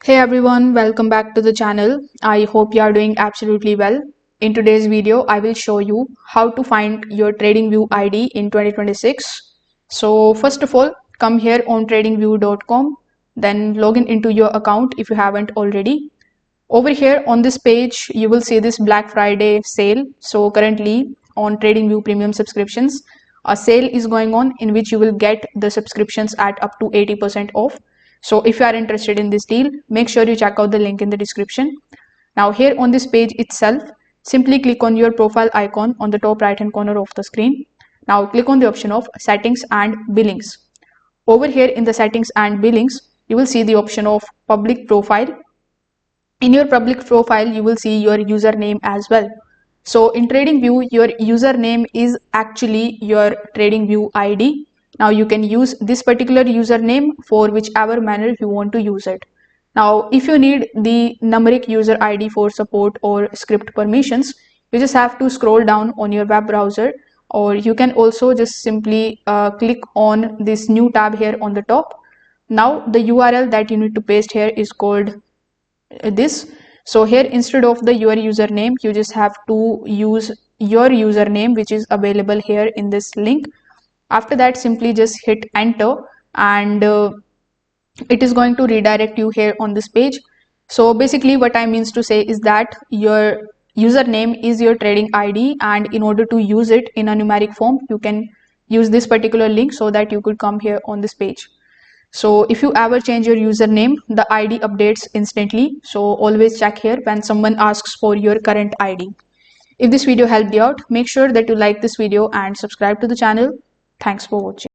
Hey everyone, welcome back to the channel. I hope you are doing absolutely well. In today's video, I will show you how to find your TradingView ID in 2026. So first of all, come here on tradingview.com, then log into your account if you haven't already. Over here on this page, you will see this Black Friday sale. So currently on TradingView premium subscriptions, a sale is going on in which you will get the subscriptions at up to 80% off. So if you are interested in this deal, make sure you check out the link in the description. Now here on this page itself, simply click on your profile icon on the top right hand corner of the screen. Now click on the option of settings and billings. Over here in the settings and billings, you will see the option of public profile. In your public profile, you will see your username as well. So in TradingView, your username is actually your TradingView ID. Now you can use this particular username for whichever manner you want to use it. Now, if you need the numeric user ID for support or script permissions, you just have to scroll down on your web browser, or you can also just simply click on this new tab here on the top. Now the URL that you need to paste here is called this. So here, instead of the your username, you just have to use your username which is available here in this link. After that, simply just hit enter, and it is going to redirect you here on this page. So basically what I means to say is that your username is your trading ID, and in order to use it in a numeric form, you can use this particular link so that you could come here on this page. So if you ever change your username, the ID updates instantly. So always check here when someone asks for your current ID. If this video helped you out, make sure that you like this video and subscribe to the channel. Thanks for watching.